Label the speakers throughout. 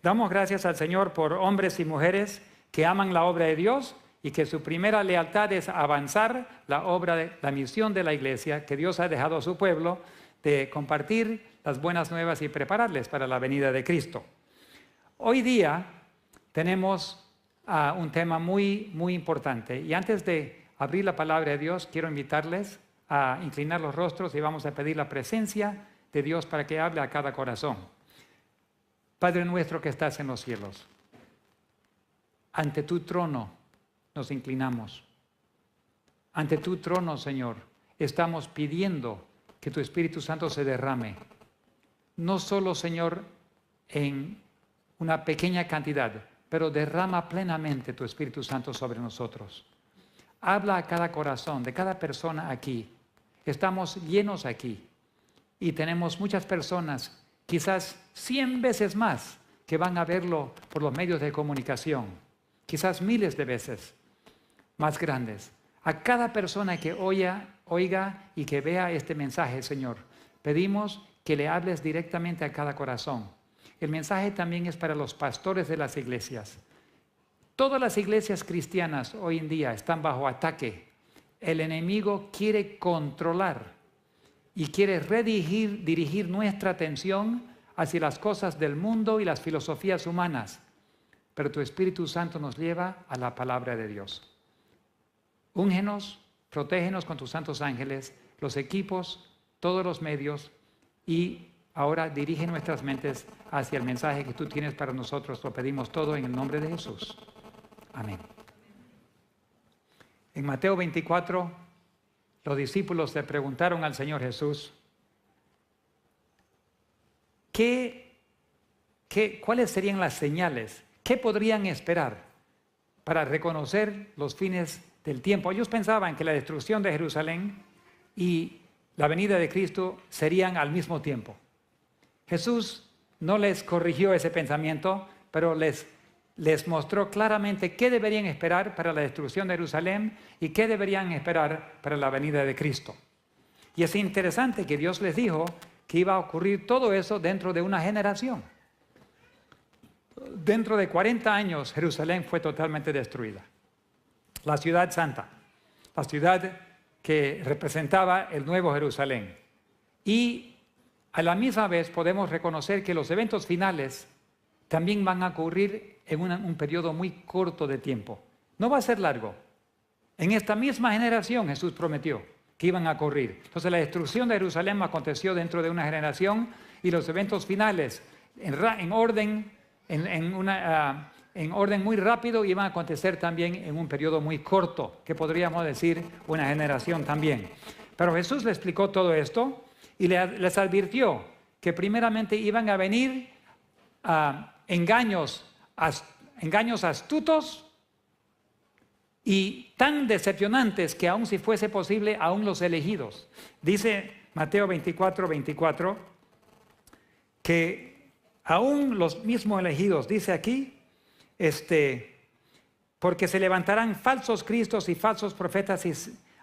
Speaker 1: Damos gracias al Señor por hombres y mujeres que aman la obra de Dios y que su primera lealtad es avanzar la misión de la iglesia que Dios ha dejado a su pueblo, de compartir las buenas nuevas y prepararles para la venida de Cristo. Hoy día tenemos un tema muy importante, y antes de abrir la palabra de Dios quiero invitarles a inclinar los rostros y vamos a pedir la presencia de Dios para que hable a cada corazón. Padre nuestro que estás en los cielos, ante tu trono nos inclinamos. Ante tu trono, Señor, estamos pidiendo que tu Espíritu Santo se derrame. No solo, Señor, en una pequeña cantidad, pero derrama plenamente tu Espíritu Santo sobre nosotros. Habla a cada corazón, de cada persona aquí. Estamos llenos aquí y tenemos muchas personas, quizás 100 veces más, que van a verlo por los medios de comunicación. Quizás miles de veces más grandes. A cada persona que oiga y que vea este mensaje, Señor, pedimos que le hables directamente a cada corazón. El mensaje también es para los pastores de las iglesias. Todas las iglesias cristianas hoy en día están bajo ataque. El enemigo quiere controlar y quiere dirigir nuestra atención hacia las cosas del mundo y las filosofías humanas. Pero tu Espíritu Santo nos lleva a la palabra de Dios. Úngenos, protégenos con tus santos ángeles, los equipos, todos los medios, y ahora dirige nuestras mentes hacia el mensaje que tú tienes para nosotros. Lo pedimos todo en el nombre de Jesús. Amén. En Mateo 24, los discípulos le preguntaron al Señor Jesús, ¿cuáles serían las señales? ¿Qué podrían esperar para reconocer los fines del tiempo? Ellos pensaban que la destrucción de Jerusalén y la venida de Cristo serían al mismo tiempo. Jesús no les corrigió ese pensamiento, pero les mostró claramente qué deberían esperar para la destrucción de Jerusalén y qué deberían esperar para la venida de Cristo. Y es interesante que Dios les dijo que iba a ocurrir todo eso dentro de una generación. Dentro de 40 años Jerusalén fue totalmente destruida. La ciudad santa, la ciudad que representaba el nuevo Jerusalén. Y a la misma vez podemos reconocer que los eventos finales también van a ocurrir en un periodo muy corto de tiempo. No va a ser largo. En esta misma generación Jesús prometió que iban a ocurrir. Entonces la destrucción de Jerusalén aconteció dentro de una generación y los eventos finales en orden muy rápido iban a acontecer también en un periodo muy corto, que podríamos decir una generación también. Pero Jesús le explicó todo esto y les advirtió que primeramente iban a venir engaños astutos y tan decepcionantes que aun si fuese posible, aún los elegidos. Dice Mateo 24, que aún los mismos elegidos, dice aquí, porque se levantarán falsos cristos y falsos profetas y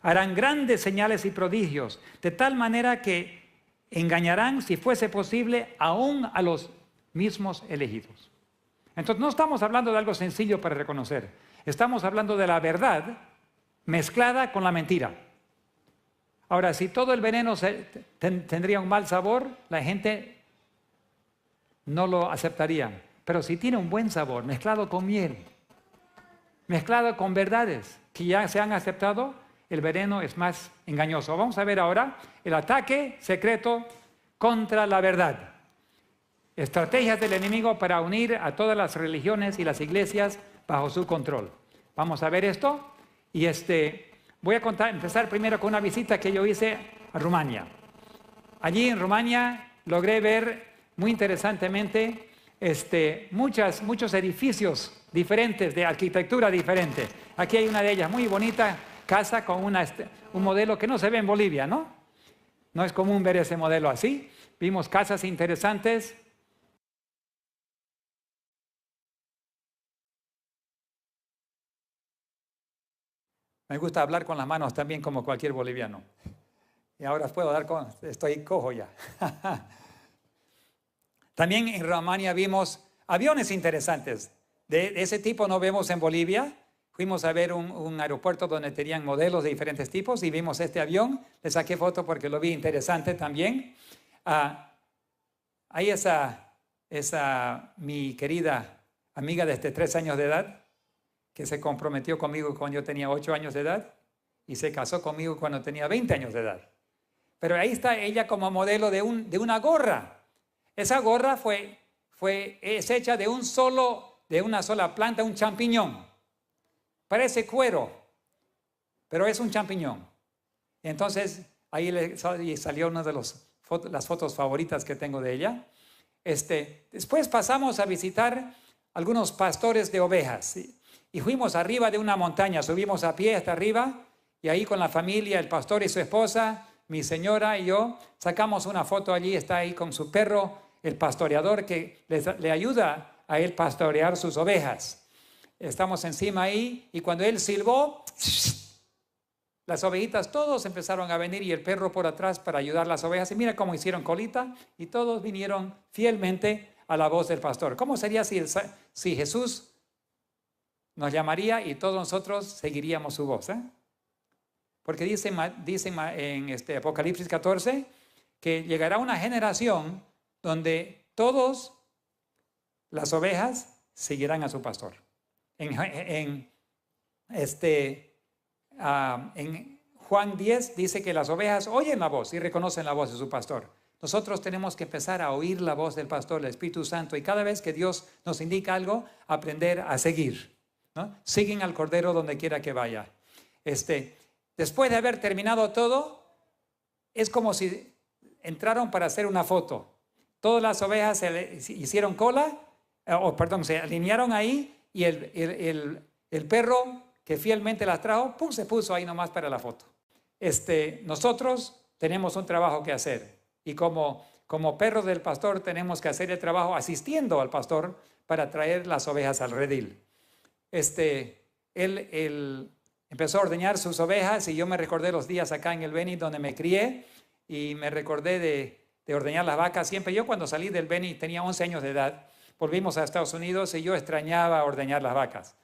Speaker 1: harán grandes señales y prodigios, de tal manera que engañarán, si fuese posible, aún a los mismos elegidos. Entonces no estamos hablando de algo sencillo para reconocer. Estamos hablando de la verdad mezclada con la mentira. Ahora, si todo el veneno tendría un mal sabor, la gente no lo aceptaría. Pero si tiene un buen sabor, mezclado con miel, mezclado con verdades que ya se han aceptado, el veneno es más engañoso. Vamos a ver ahora el ataque secreto contra la verdad. Estrategias del enemigo para unir a todas las religiones y las iglesias bajo su control. Vamos a ver esto. Y voy a empezar primero con una visita que yo hice a Rumania. Allí en Rumania logré ver muy interesantemente muchos edificios diferentes, de arquitectura diferente. Aquí hay una de ellas muy bonita, casa con un modelo que no se ve en Bolivia, ¿no? No es común ver ese modelo así. Vimos casas interesantes. Me gusta hablar con las manos también como cualquier boliviano. Y ahora estoy cojo ya. También en Rumania vimos aviones interesantes. De ese tipo no vemos en Bolivia. Fuimos a ver un aeropuerto donde tenían modelos de diferentes tipos y vimos este avión. Le saqué foto porque lo vi interesante también. Ahí esa mi querida amiga desde 3 años de edad, que se comprometió conmigo cuando yo tenía 8 años de edad y se casó conmigo cuando tenía 20 años de edad. Pero ahí está ella como modelo de una gorra. Esa gorra es hecha de una sola planta, un champiñón. Parece cuero, pero es un champiñón. Entonces, ahí salió una de las fotos favoritas que tengo de ella. Después pasamos a visitar algunos pastores de ovejas. Y fuimos arriba de una montaña, subimos a pie hasta arriba, y ahí con la familia, el pastor y su esposa, mi señora y yo, sacamos una foto allí, está ahí con su perro, el pastoreador, que le ayuda a él pastorear sus ovejas. Estamos encima ahí, y cuando él silbó, las ovejitas todos empezaron a venir y el perro por atrás para ayudar a las ovejas. Y mira cómo hicieron colita y todos vinieron fielmente a la voz del pastor. ¿Cómo sería si Jesús nos llamaría y todos nosotros seguiríamos su voz? Porque dice en Apocalipsis 14 que llegará una generación donde todas las ovejas seguirán a su pastor. En Juan 10 dice que las ovejas oyen la voz y reconocen la voz de su pastor. Nosotros tenemos que empezar a oír la voz del pastor, el Espíritu Santo, y cada vez que Dios nos indica algo, aprender a seguir, ¿no? Siguen al Cordero donde quiera que vaya. Después de haber terminado todo, es como si entraron para hacer una foto. Todas las ovejas se hicieron cola, se alinearon ahí, y el perro que fielmente las trajo, se puso ahí nomás para la foto. Nosotros tenemos un trabajo que hacer, y como perros del pastor tenemos que hacer el trabajo asistiendo al pastor para traer las ovejas al redil. Él empezó a ordeñar sus ovejas, y yo me recordé los días acá en el Beni donde me crié, y me recordé de ordeñar las vacas. Siempre yo, cuando salí del Beni tenía 11 años de edad, volvimos a Estados Unidos y yo extrañaba ordeñar las vacas.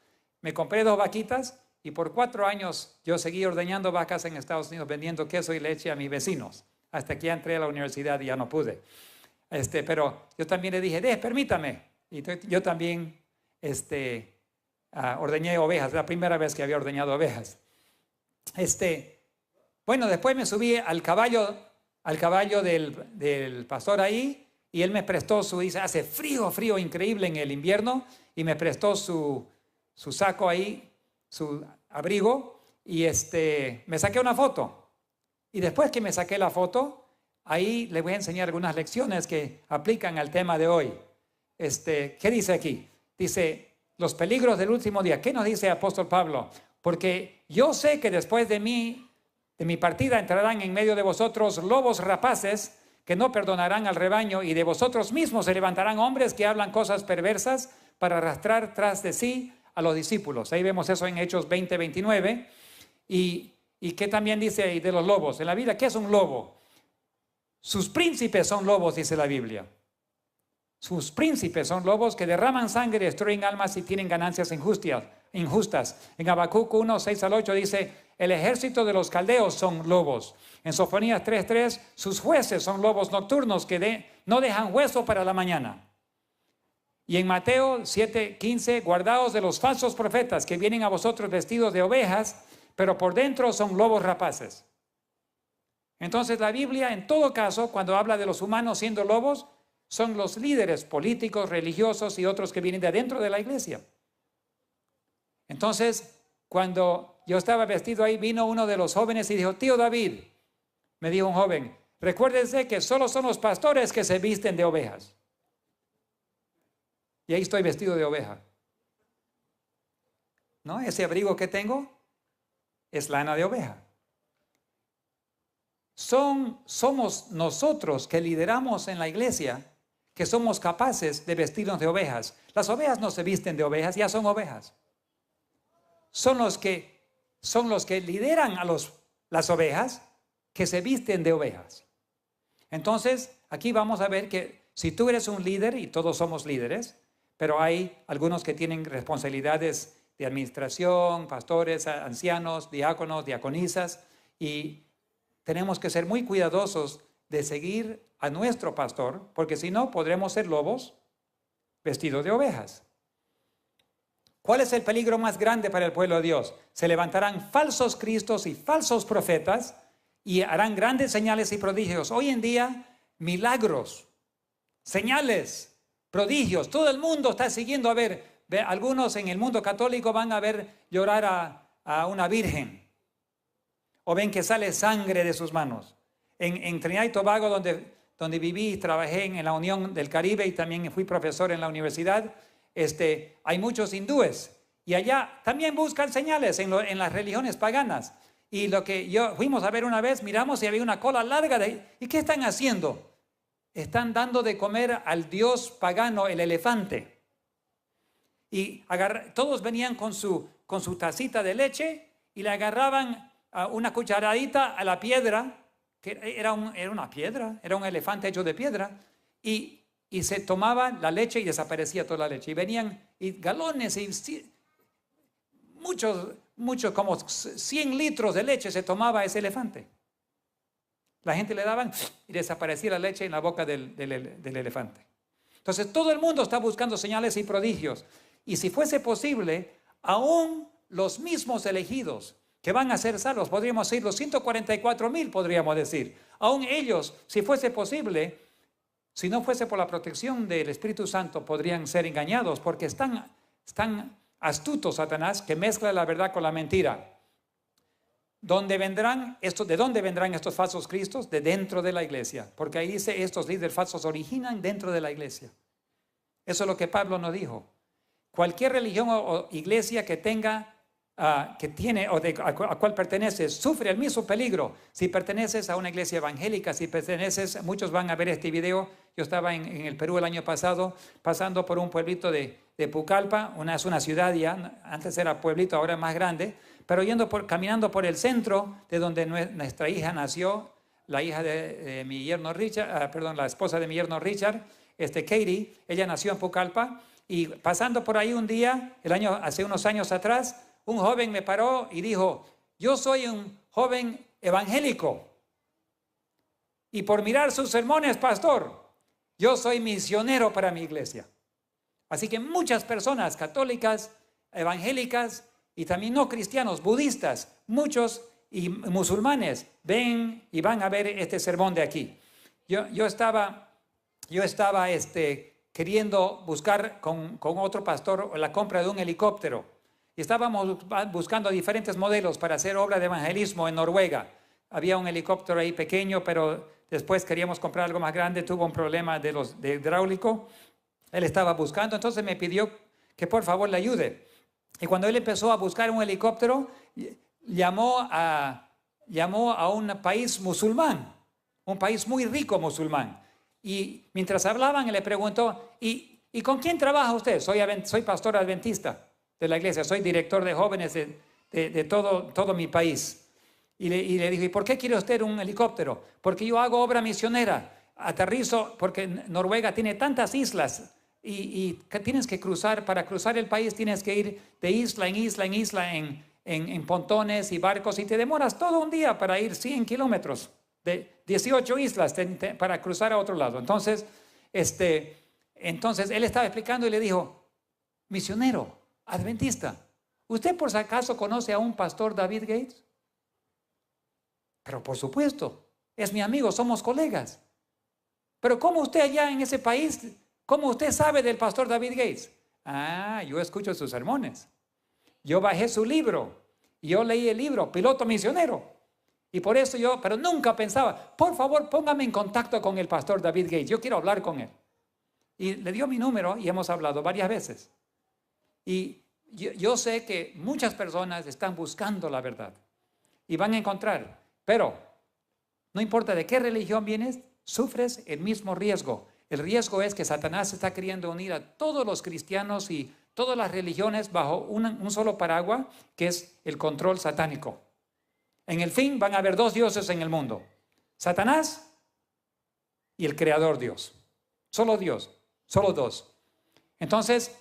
Speaker 1: Me compré 2 vaquitas y por 4 años yo seguí ordeñando vacas en Estados Unidos, vendiendo queso y leche a mis vecinos, hasta que ya entré a la universidad y ya no pude. Pero yo también le dije, permítame. Y yo también ordeñé ovejas, la primera vez que había ordeñado ovejas. Bueno, después me subí al caballo del pastor ahí, y él me prestó dice, hace frío increíble en el invierno, y me prestó su saco ahí, su abrigo, y me saqué una foto. Y después que me saqué la foto, ahí le voy a enseñar algunas lecciones que aplican al tema de hoy. ¿Qué dice aquí? Dice, los peligros del último día. ¿Qué nos dice el apóstol Pablo? Porque yo sé que después de mi partida entrarán en medio de vosotros lobos rapaces que no perdonarán al rebaño, y de vosotros mismos se levantarán hombres que hablan cosas perversas para arrastrar tras de sí a los discípulos. Ahí vemos eso en Hechos 20:29. Y ¿qué también dice ahí de los lobos? En la Biblia, ¿qué es un lobo? Sus príncipes son lobos, dice la Biblia. Sus príncipes son lobos que derraman sangre, destruyen almas y tienen ganancias injustas. En Habacuc 1:6-8 dice, el ejército de los caldeos son lobos. En Sofonías 3:3, sus jueces son lobos nocturnos que no dejan hueso para la mañana. Y en Mateo 7:15, guardaos de los falsos profetas que vienen a vosotros vestidos de ovejas, pero por dentro son lobos rapaces. Entonces la Biblia, en todo caso, cuando habla de los humanos siendo lobos, son los líderes políticos, religiosos y otros que vienen de adentro de la iglesia. Entonces, cuando yo estaba vestido ahí, vino uno de los jóvenes y dijo, tío David, me dijo un joven, recuérdese que solo son los pastores que se visten de ovejas. Y ahí estoy vestido de oveja. ¿No? Ese abrigo que tengo es lana de oveja. Somos nosotros que lideramos en la iglesia que somos capaces de vestirnos de ovejas. Las ovejas no se visten de ovejas, ya son ovejas. Son los que lideran a las ovejas que se visten de ovejas. Entonces, aquí vamos a ver que si tú eres un líder, y todos somos líderes, pero hay algunos que tienen responsabilidades de administración, pastores, ancianos, diáconos, diaconisas, y tenemos que ser muy cuidadosos de seguir a nuestro pastor, porque si no, podremos ser lobos vestidos de ovejas. ¿Cuál es el peligro más grande para el pueblo de Dios? Se levantarán falsos cristos y falsos profetas y harán grandes señales y prodigios. Hoy en día, milagros, señales, prodigios. Todo el mundo está siguiendo a ver. Algunos en el mundo católico van a ver llorar a una virgen. O ven que sale sangre de sus manos. En Trinidad y Tobago, donde viví y trabajé en la Unión del Caribe y también fui profesor en la universidad, hay muchos hindúes. Y allá también buscan señales en las religiones paganas. Y lo que fuimos a ver una vez, miramos y había una cola larga ¿y qué están haciendo? Están dando de comer al dios pagano, el elefante. Y todos venían con su tacita de leche y le agarraban una cucharadita a la piedra, que era una piedra, era un elefante hecho de piedra, y se tomaba la leche y desaparecía toda la leche. Y venían galones y muchos, como 100 litros de leche se tomaba ese elefante. La gente le daban y desaparecía la leche en la boca del elefante. Entonces todo el mundo está buscando señales y prodigios. Y si fuese posible, aún los mismos elegidos que van a ser salvos, podríamos decir los 144,000, podríamos decir, aún ellos, si fuese posible, si no fuese por la protección del Espíritu Santo, podrían ser engañados, porque están astutos Satanás, que mezcla la verdad con la mentira. ¿De dónde vendrán estos falsos cristos? De dentro de la iglesia, porque ahí dice, estos líderes falsos originan dentro de la iglesia. Eso es lo que Pablo nos dijo. Cualquier religión o iglesia que tenga, que tiene o a cual perteneces, sufre el mismo peligro. Si perteneces a una iglesia evangélica, si perteneces, muchos van a ver este video. Yo estaba en el Perú el año pasado, pasando por un pueblito de Pucallpa, es una ciudad ya, antes era pueblito, ahora es más grande, pero caminando por el centro de donde nuestra hija nació, la hija de mi yerno Richard, la esposa de mi yerno Richard, Katie, ella nació en Pucallpa, y pasando por ahí un día, hace unos años atrás, un joven me paró y dijo, yo soy un joven evangélico, y por mirar sus sermones, pastor, yo soy misionero para mi iglesia. Así que muchas personas católicas, evangélicas y también no cristianos, budistas, muchos y musulmanes ven y van a ver este sermón de aquí. Yo estaba queriendo buscar con otro pastor la compra de un helicóptero y estábamos buscando diferentes modelos para hacer obra de evangelismo en Noruega. Había un helicóptero ahí pequeño, pero después queríamos comprar algo más grande, tuvo un problema de hidráulico. Él estaba buscando, entonces me pidió que por favor le ayude. Y cuando él empezó a buscar un helicóptero, llamó a un país musulmán, un país muy rico musulmán. Y mientras hablaban, él le preguntó, ¿y con quién trabaja usted? Soy pastor adventista de la iglesia, soy director de jóvenes de todo mi país. Y le dijo, ¿y por qué quiere usted un helicóptero? Porque yo hago obra misionera, aterrizo, porque Noruega tiene tantas islas y tienes que cruzar, para cruzar el país tienes que ir de isla en isla en isla en pontones y barcos y te demoras todo un día para ir 100 kilómetros de 18 islas para cruzar a otro lado. Entonces él estaba explicando y le dijo, misionero, adventista, ¿usted por si acaso conoce a un pastor David Gates? Pero por supuesto, es mi amigo, somos colegas. Pero ¿cómo usted allá en ese país, cómo usted sabe del pastor David Gates? Yo escucho sus sermones. Yo bajé su libro. Yo leí el libro, Piloto Misionero. Y por eso pero nunca pensaba, por favor, póngame en contacto con el pastor David Gates. Yo quiero hablar con él. Y le dio mi número y hemos hablado varias veces. Y yo sé que muchas personas están buscando la verdad y van a encontrar. Pero no importa de qué religión vienes, sufres el mismo riesgo. El riesgo es que Satanás está queriendo unir a todos los cristianos y todas las religiones bajo un solo paraguas, que es el control satánico. En el fin van a haber dos dioses en el mundo, Satanás y el Creador Dios. Solo Dios, solo dos. Entonces,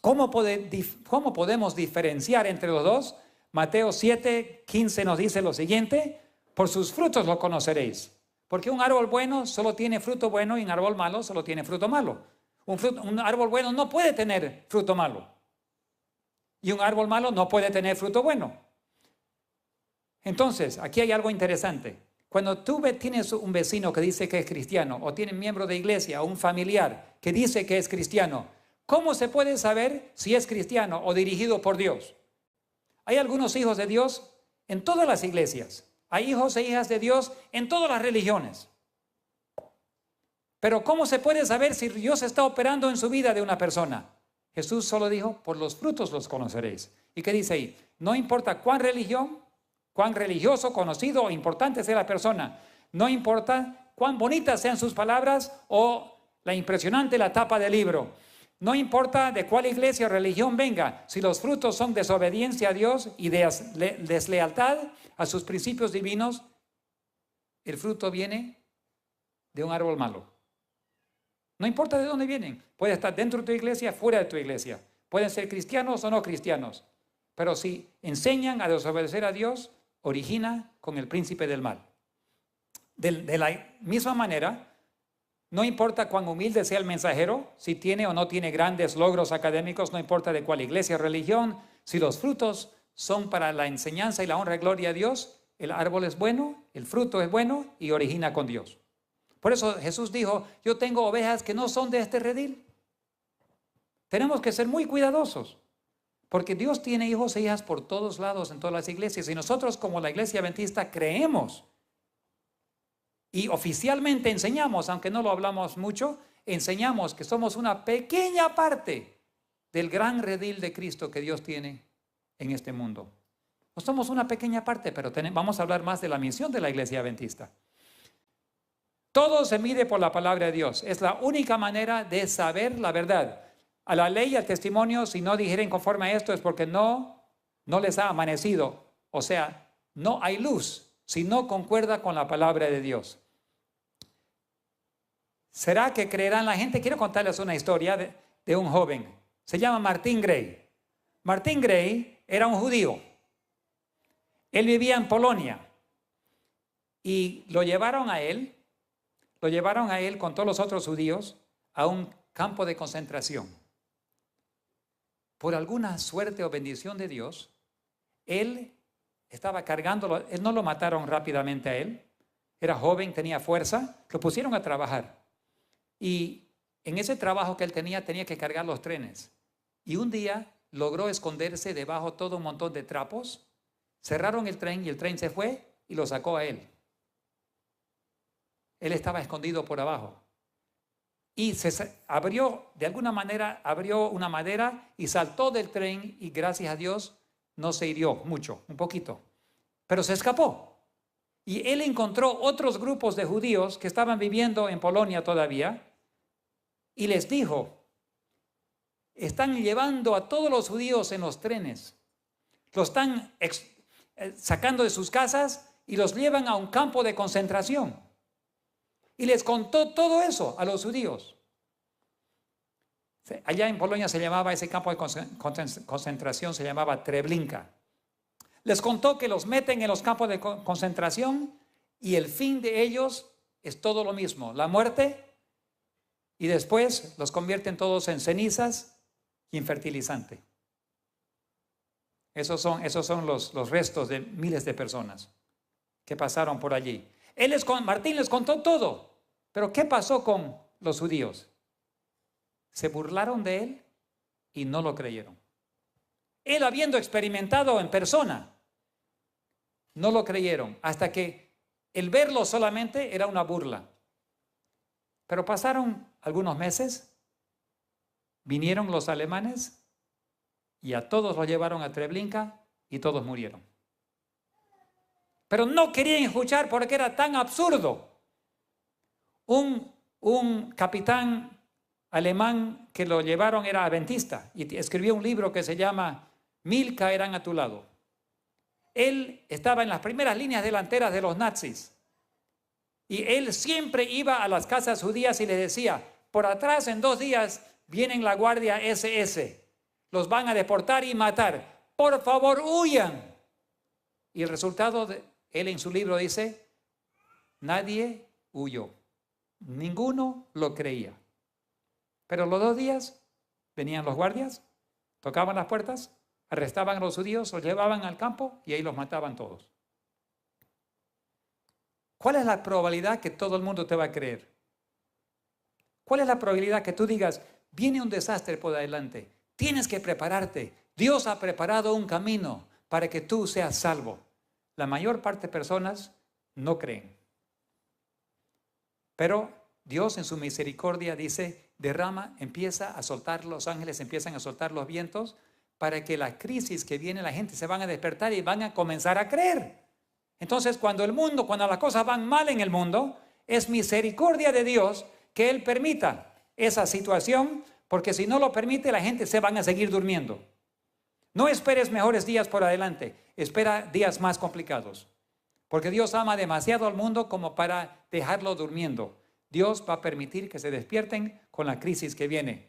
Speaker 1: ¿cómo podemos diferenciar entre los dos? Mateo 7:15 nos dice lo siguiente: por sus frutos lo conoceréis. Porque un árbol bueno solo tiene fruto bueno y un árbol malo solo tiene fruto malo. Un árbol bueno no puede tener fruto malo. Y un árbol malo no puede tener fruto bueno. Entonces, aquí hay algo interesante. Cuando tú tienes un vecino que dice que es cristiano, o tiene un miembro de iglesia o un familiar que dice que es cristiano, ¿cómo se puede saber si es cristiano o dirigido por Dios? Hay algunos hijos de Dios en todas las iglesias. Hay hijos e hijas de Dios en todas las religiones. Pero ¿cómo se puede saber si Dios está operando en su vida de una persona? Jesús solo dijo, por los frutos los conoceréis. ¿Y qué dice ahí? No importa cuán religioso, conocido o importante sea la persona. No importa cuán bonitas sean sus palabras o la impresionante la tapa del libro. No importa de cuál iglesia o religión venga, si los frutos son desobediencia a Dios y deslealtad a sus principios divinos, el fruto viene de un árbol malo. No importa de dónde vienen. Puede estar dentro de tu iglesia, fuera de tu iglesia. Pueden ser cristianos o no cristianos. Pero si enseñan a desobedecer a Dios, origina con el príncipe del mal. De la misma manera, no importa cuán humilde sea el mensajero, si tiene o no tiene grandes logros académicos, no importa de cuál iglesia o religión, si los frutos son para la enseñanza y la honra y gloria a Dios, el árbol es bueno, el fruto es bueno y origina con Dios. Por eso Jesús dijo, yo tengo ovejas que no son de este redil. Tenemos que ser muy cuidadosos, porque Dios tiene hijos e hijas por todos lados en todas las iglesias, y nosotros como la iglesia adventista creemos y oficialmente enseñamos, aunque no lo hablamos mucho, enseñamos que somos una pequeña parte del gran redil de Cristo que Dios tiene en este mundo. No somos una pequeña parte, pero vamos a hablar más de la misión de la iglesia adventista. Todo se mide por la palabra de Dios. Es la única manera de saber la verdad. A la ley y al testimonio, si no dijeren conforme a esto, es porque no les ha amanecido. O sea, no hay luz si no concuerda con la palabra de Dios. ¿Será que creerán la gente? Quiero contarles una historia de un joven. Se llama Martin Gray. Martin Gray era un judío. Él vivía en Polonia y lo llevaron a él con todos los otros judíos a un campo de concentración. Por alguna suerte o bendición de Dios, él estaba cargándolo. Él no lo mataron rápidamente a él. Era joven, tenía fuerza. Lo pusieron a trabajar. Y en ese trabajo que él tenía que cargar los trenes. Y un día logró esconderse debajo todo un montón de trapos. Cerraron el tren y el tren se fue y lo sacó a él. Él estaba escondido por abajo. Y de alguna manera abrió una madera y saltó del tren y gracias a Dios no se hirió mucho, un poquito. Pero se escapó. Y él encontró otros grupos de judíos que estaban viviendo en Polonia todavía y les dijo, están llevando a todos los judíos en los trenes. Los están sacando de sus casas y los llevan a un campo de concentración. Y les contó todo eso a los judíos. Allá en Polonia se llamaba ese campo de concentración, se llamaba Treblinka. Les contó que los meten en los campos de concentración y el fin de ellos es todo lo mismo, la muerte, y después los convierten todos en cenizas y en fertilizante. Esos son los restos de miles de personas que pasaron por allí. Martín les contó todo, pero ¿qué pasó con los judíos? Se burlaron de él y no lo creyeron. Él habiendo experimentado en persona, no lo creyeron, hasta que el verlo solamente era una burla. Pero pasaron algunos meses, vinieron los alemanes y a todos los llevaron a Treblinka y todos murieron. Pero no querían escuchar porque era tan absurdo. Un capitán alemán que lo llevaron era adventista y escribió un libro que se llama 1000 caerán a tu lado. Él estaba en las primeras líneas delanteras de los nazis y él siempre iba a las casas judías y les decía, por atrás en 2 días vienen la guardia SS, los van a deportar y matar. Por favor, huyan. Y el resultado, él en su libro dice, nadie huyó. Ninguno lo creía. Pero los 2 días venían los guardias, tocaban las puertas, arrestaban a los judíos, los llevaban al campo y ahí los mataban todos. ¿Cuál es la probabilidad que todo el mundo te va a creer? ¿Cuál es la probabilidad que tú digas, viene un desastre por delante, tienes que prepararte, Dios ha preparado un camino para que tú seas salvo? La mayor parte de personas no creen. Pero Dios en su misericordia dice, empieza a soltar los ángeles, empiezan a soltar los vientos para que la crisis que viene, la gente se van a despertar y van a comenzar a creer. Entonces, cuando las cosas van mal en el mundo, es misericordia de Dios que Él permita esa situación, porque si no lo permite, la gente se van a seguir durmiendo. No esperes mejores días por adelante, espera días más complicados, porque Dios ama demasiado al mundo como para dejarlo durmiendo. Dios va a permitir que se despierten con la crisis que viene.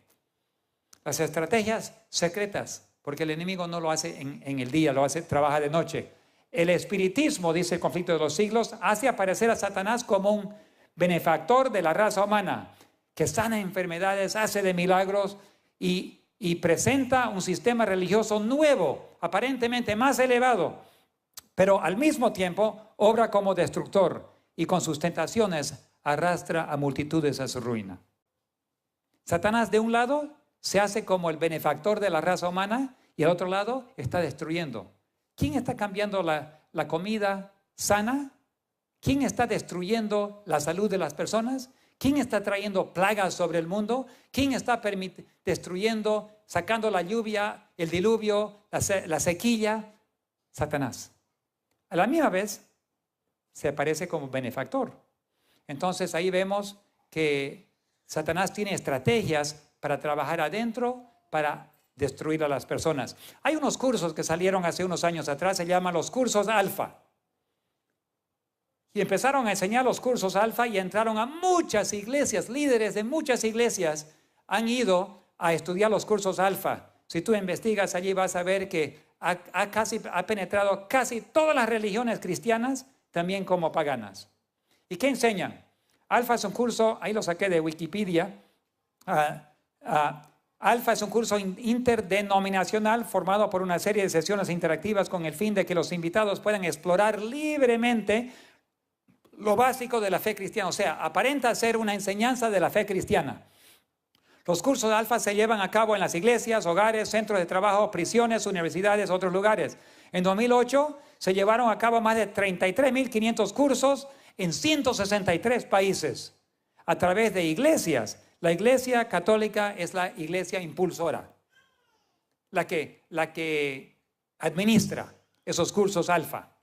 Speaker 1: Las estrategias secretas, porque el enemigo no lo hace en el día, trabaja de noche. El espiritismo, dice el Conflicto de los Siglos, hace aparecer a Satanás como un benefactor de la raza humana, que sana enfermedades, hace de milagros y presenta un sistema religioso nuevo, aparentemente más elevado, pero al mismo tiempo obra como destructor y con sus tentaciones arrastra a multitudes a su ruina. Satanás de un lado se hace como el benefactor de la raza humana y al otro lado está destruyendo. ¿Quién está cambiando la comida sana? ¿Quién está destruyendo la salud de las personas? ¿Quién está trayendo plagas sobre el mundo? ¿Quién está destruyendo, sacando la lluvia, el diluvio, la sequía? Satanás. A la misma vez se aparece como benefactor. Entonces ahí vemos que Satanás tiene estrategias para trabajar adentro, para destruir a las personas. Hay unos cursos que salieron hace unos años atrás, se llaman los cursos alfa. Y empezaron a enseñar los cursos alfa y entraron a muchas iglesias, líderes de muchas iglesias han ido a estudiar los cursos alfa. Si tú investigas allí vas a ver que ha penetrado casi todas las religiones cristianas, también como paganas. ¿Y qué enseñan? Alfa es un curso, ahí lo saqué de Wikipedia, Alfa es un curso interdenominacional formado por una serie de sesiones interactivas con el fin de que los invitados puedan explorar libremente lo básico de la fe cristiana. O sea, aparenta ser una enseñanza de la fe cristiana. Los cursos de Alfa se llevan a cabo en las iglesias, hogares, centros de trabajo, prisiones, universidades, otros lugares. En 2008 se llevaron a cabo más de 33.500 cursos en 163 países a través de iglesias. La Iglesia Católica es la iglesia impulsora, la que administra esos cursos alfa.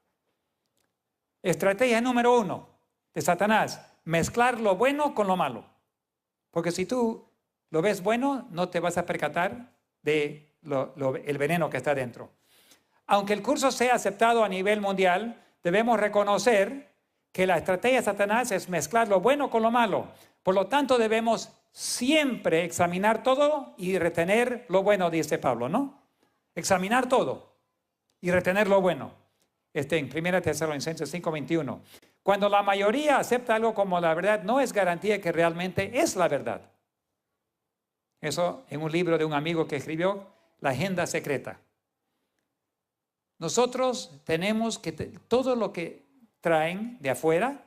Speaker 1: Estrategia número 1 de Satanás, mezclar lo bueno con lo malo. Porque si tú lo ves bueno, no te vas a percatar de el veneno que está dentro. Aunque el curso sea aceptado a nivel mundial, debemos reconocer que la estrategia de Satanás es mezclar lo bueno con lo malo. Por lo tanto, debemos siempre examinar todo y retener lo bueno, dice Pablo, ¿no? Examinar todo y retener lo bueno. En 1 Tesalonicenses 5:21. Cuando la mayoría acepta algo como la verdad, no es garantía que realmente es la verdad. Eso en un libro de un amigo que escribió, La Agenda Secreta. Nosotros tenemos que, todo lo que traen de afuera,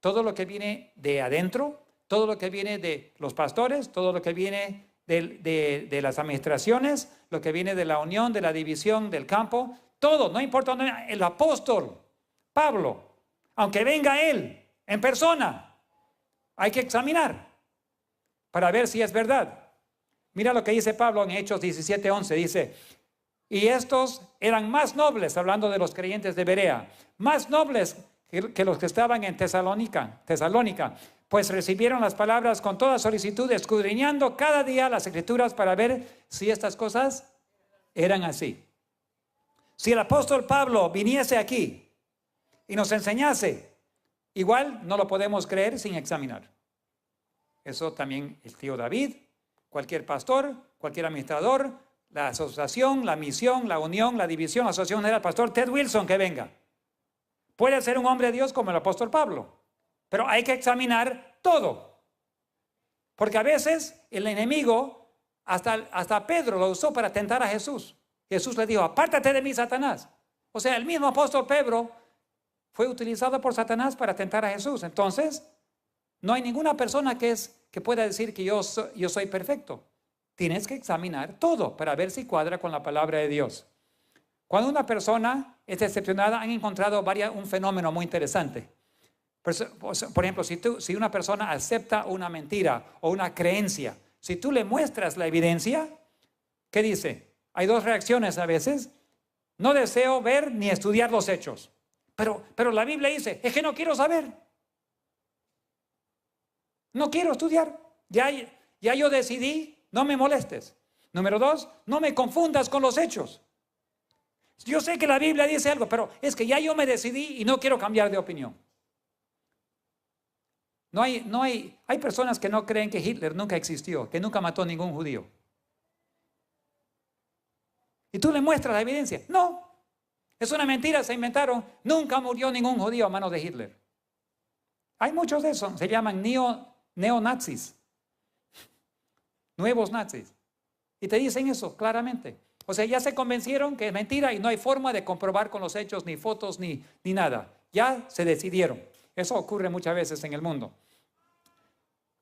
Speaker 1: todo lo que viene de adentro, todo lo que viene de los pastores, todo lo que viene de las administraciones, lo que viene de la unión, de la división, del campo, todo, no importa dónde, el apóstol Pablo, aunque venga él en persona, hay que examinar para ver si es verdad. Mira lo que dice Pablo en Hechos 17:11, dice, y estos eran más nobles, hablando de los creyentes de Berea, más nobles que los que estaban en Tesalónica, pues recibieron las palabras con toda solicitud, escudriñando cada día las escrituras para ver si estas cosas eran así. Si el apóstol Pablo viniese aquí y nos enseñase, igual no lo podemos creer sin examinar. Eso también el tío David cualquier pastor, cualquier administrador, la asociación, la misión, la unión, la división, la asociación general, el pastor Ted Wilson que venga. Puede ser un hombre de Dios como el apóstol Pablo, pero hay que examinar todo. Porque a veces el enemigo, hasta Pedro lo usó para tentar a Jesús. Jesús le dijo, apártate de mí, Satanás. O sea, el mismo apóstol Pedro fue utilizado por Satanás para tentar a Jesús. Entonces, no hay ninguna persona que pueda decir que yo soy perfecto. Tienes que examinar todo para ver si cuadra con la palabra de Dios. Cuando una persona es decepcionada, han encontrado un fenómeno muy interesante. Por ejemplo, si una persona acepta una mentira o una creencia, si tú le muestras la evidencia, ¿qué dice? Hay dos reacciones a veces. No deseo ver ni estudiar los hechos. Pero la Biblia dice, es que no quiero saber. No quiero estudiar. Ya yo decidí, no me molestes. Número 2, no me confundas con los hechos. Yo sé que la Biblia dice algo, pero es que ya yo me decidí y no quiero cambiar de opinión. Hay personas que no creen que Hitler nunca existió, que nunca mató a ningún judío. Y tú le muestras la evidencia. No, es una mentira, se inventaron. Nunca murió ningún judío a manos de Hitler. Hay muchos de esos, se llaman neonazis, nuevos nazis. Y te dicen eso claramente. O sea, ya se convencieron que es mentira y no hay forma de comprobar con los hechos, ni fotos, ni nada. Ya se decidieron. Eso ocurre muchas veces en el mundo.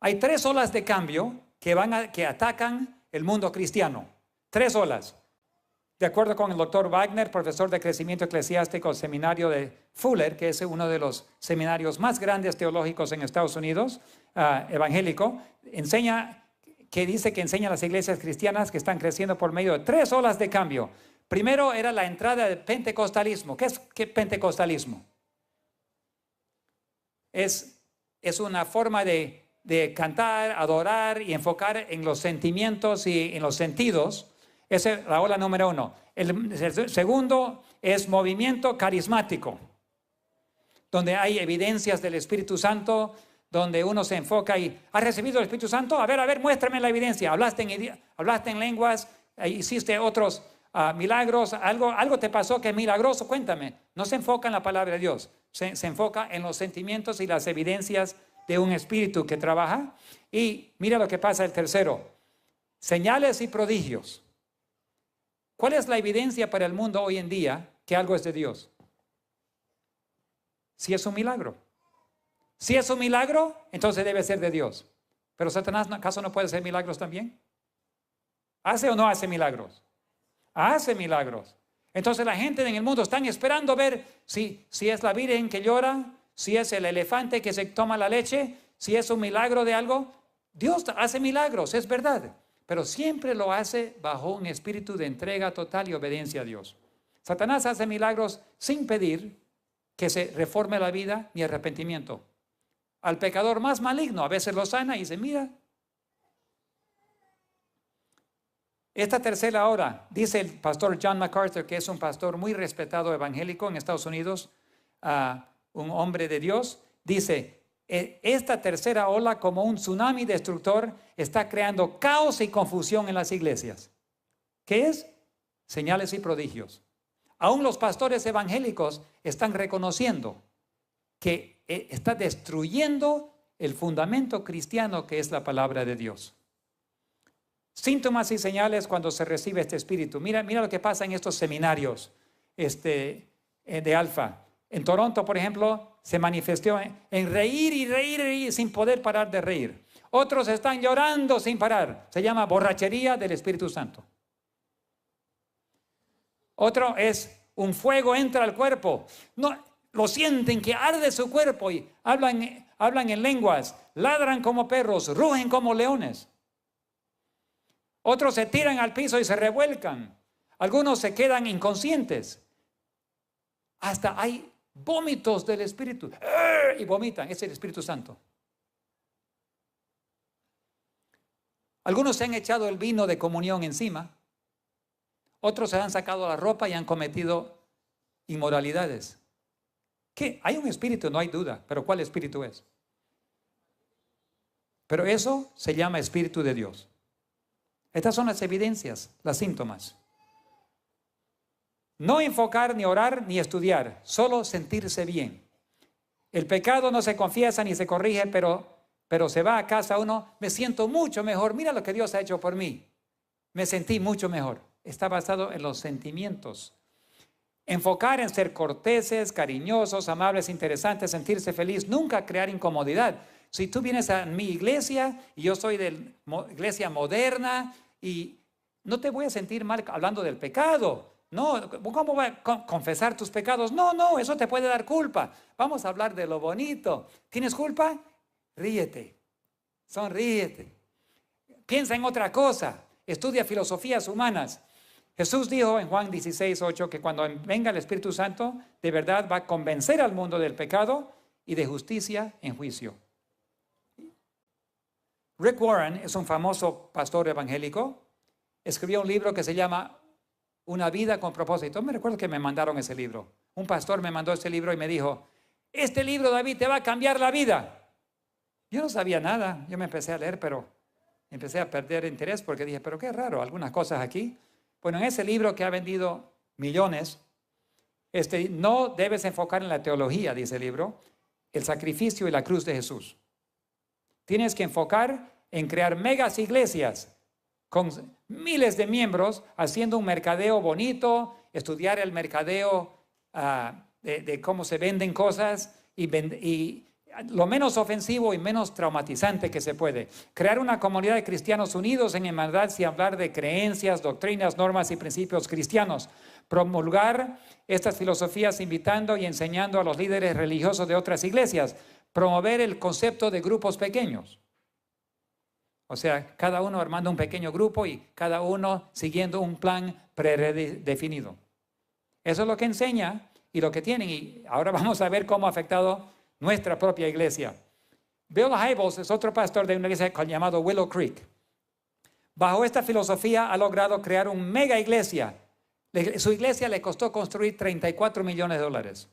Speaker 1: Hay 3 olas de cambio que atacan el mundo cristiano. 3 olas. De acuerdo con el doctor Wagner, profesor de crecimiento eclesiástico, seminario de Fuller, que es uno de los seminarios más grandes teológicos en Estados Unidos, evangélico, dice que enseña a las iglesias cristianas que están creciendo por medio de 3 olas de cambio. Primero era la entrada del pentecostalismo. ¿Qué es pentecostalismo? Es una forma de cantar, adorar y enfocar en los sentimientos y en los sentidos. Esa es la ola número 1. El segundo es movimiento carismático, donde hay evidencias del Espíritu Santo, donde uno se enfoca y ¿has recibido el Espíritu Santo? A ver, muéstrame la evidencia. Hablaste en lenguas, hiciste otros milagros, algo te pasó que es milagroso, cuéntame. No se enfoca en la palabra de Dios, se enfoca en los sentimientos y las evidencias de un espíritu que trabaja. Y mira lo que pasa el tercero, señales y prodigios. ¿Cuál es la evidencia para el mundo hoy en día que algo es de Dios? Si es un milagro. Si es un milagro, entonces debe ser de Dios. Pero Satanás, ¿acaso no puede hacer milagros también? ¿Hace o no hace milagros? Hace milagros. Entonces la gente en el mundo están esperando ver si es la virgen que llora, si es el elefante que se toma la leche, si es un milagro de algo. Dios hace milagros, es verdad, pero siempre lo hace bajo un espíritu de entrega total y obediencia a Dios. Satanás hace milagros sin pedir que se reforme la vida ni arrepentimiento. Al pecador más maligno a veces lo sana y dice, mira. Esta tercera hora, dice el pastor John MacArthur, que es un pastor muy respetado evangélico en Estados Unidos, un hombre de Dios, dice, esta tercera ola como un tsunami destructor está creando caos y confusión en las iglesias. ¿Qué es? Señales y prodigios. Aún los pastores evangélicos están reconociendo que está destruyendo el fundamento cristiano que es la palabra de Dios. Síntomas y señales cuando se recibe este espíritu. Mira lo que pasa en estos seminarios de Alfa. En Toronto, por ejemplo, se manifestó en reír y reír sin poder parar de reír. Otros están llorando sin parar. Se llama borrachería del Espíritu Santo. Otro es un fuego entra al cuerpo. No, lo sienten que arde su cuerpo y hablan en lenguas, ladran como perros, rugen como leones. Otros se tiran al piso y se revuelcan. Algunos se quedan inconscientes. Hasta hay vómitos del Espíritu. Y vomitan, es el Espíritu Santo. Algunos se han echado el vino de comunión encima. Otros se han sacado la ropa y han cometido inmoralidades. ¿Qué? Hay un espíritu, no hay duda, pero ¿cuál espíritu es? Pero eso se llama Espíritu de Dios. Estas son las evidencias, los síntomas. No enfocar, ni orar, ni estudiar, solo sentirse bien. El pecado no se confiesa ni se corrige, pero se va a casa uno, me siento mucho mejor, mira lo que Dios ha hecho por mí. Me sentí mucho mejor. Está basado en los sentimientos. Enfocar en ser corteses, cariñosos, amables, interesantes, sentirse feliz, nunca crear incomodidad. Si tú vienes a mi iglesia y yo soy de iglesia moderna y no te voy a sentir mal hablando del pecado. No, ¿cómo voy a confesar tus pecados? No, eso te puede dar culpa. Vamos a hablar de lo bonito. ¿Tienes culpa? Ríete, sonríete. Piensa en otra cosa. Estudia filosofías humanas. Jesús dijo en Juan 16:8 que cuando venga el Espíritu Santo, de verdad va a convencer al mundo del pecado y de justicia en juicio. Rick Warren es un famoso pastor evangélico. Escribió un libro que se llama Una vida con propósito. Me recuerdo que me mandaron ese libro. Un pastor me mandó ese libro y me dijo, este libro, David, te va a cambiar la vida. Yo no sabía nada. Yo me empecé a leer, pero empecé a perder interés porque dije, pero qué raro, algunas cosas aquí. Bueno, en ese libro que ha vendido millones, no debes enfocar en la teología, dice el libro, el sacrificio y la cruz de Jesús. Tienes que enfocar en crear megas iglesias con miles de miembros, haciendo un mercadeo bonito, estudiar el mercadeo de cómo se venden cosas y lo menos ofensivo y menos traumatizante que se puede. Crear una comunidad de cristianos unidos en hermandad sin hablar de creencias, doctrinas, normas y principios cristianos. Promulgar estas filosofías invitando y enseñando a los líderes religiosos de otras iglesias. Promover el concepto de grupos pequeños. O sea, cada uno armando un pequeño grupo y cada uno siguiendo un plan predefinido. Eso es lo que enseña y lo que tienen. Y ahora vamos a ver cómo ha afectado nuestra propia iglesia. Bill Hybels es otro pastor de una iglesia llamado Willow Creek. Bajo esta filosofía ha logrado crear una mega iglesia. Su iglesia le costó construir $34 millones.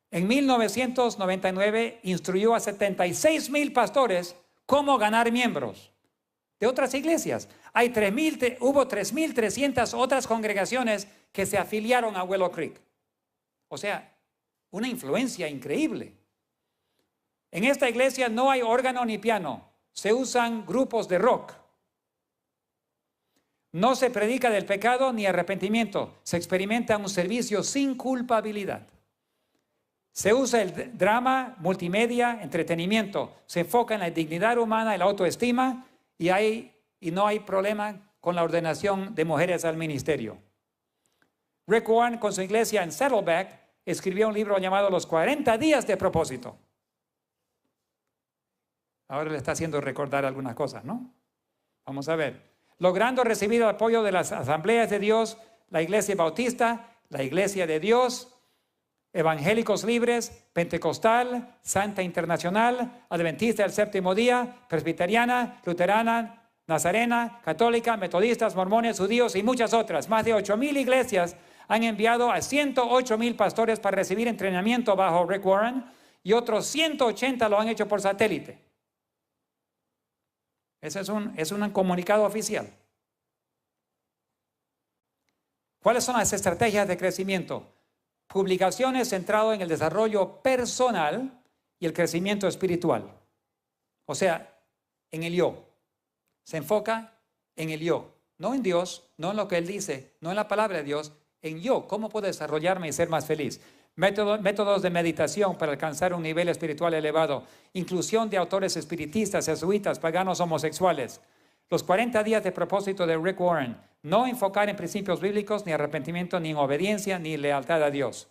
Speaker 1: En 1999 instruyó a 76,000 pastores cómo ganar miembros de otras iglesias. Hubo 3,300 otras congregaciones que se afiliaron a Willow Creek. O sea, una influencia increíble. En esta iglesia no hay órgano ni piano. Se usan grupos de rock. No se predica del pecado ni arrepentimiento. Se experimenta un servicio sin culpabilidad. Se usa el drama, multimedia, entretenimiento. Se enfoca en la dignidad humana y la autoestima y no hay problema con la ordenación de mujeres al ministerio. Rick Warren, con su iglesia en Saddleback, escribió un libro llamado Los 40 días de propósito. Ahora le está haciendo recordar algunas cosas, ¿no? Vamos a ver. Logrando recibir el apoyo de las asambleas de Dios, la iglesia bautista, la iglesia de Dios, evangélicos libres, pentecostal, santa internacional, adventista del séptimo día, presbiteriana, luterana, nazarena, católica, metodistas, mormones, judíos y muchas otras. Más de 8,000 iglesias han enviado a 108,000 pastores para recibir entrenamiento bajo Rick Warren y otros 180 lo han hecho por satélite. Ese es un comunicado oficial. ¿Cuáles son las estrategias de crecimiento? Publicaciones centradas en el desarrollo personal y el crecimiento espiritual. O sea, en el yo. Se enfoca en el yo. No en Dios, no en lo que Él dice, no en la palabra de Dios, en yo. ¿Cómo puedo desarrollarme y ser más feliz? Métodos de meditación para alcanzar un nivel espiritual elevado. Inclusión de autores espiritistas, jesuitas, paganos, homosexuales. Los 40 días de propósito de Rick Warren. No enfocar en principios bíblicos, ni arrepentimiento, ni en obediencia, ni lealtad a Dios.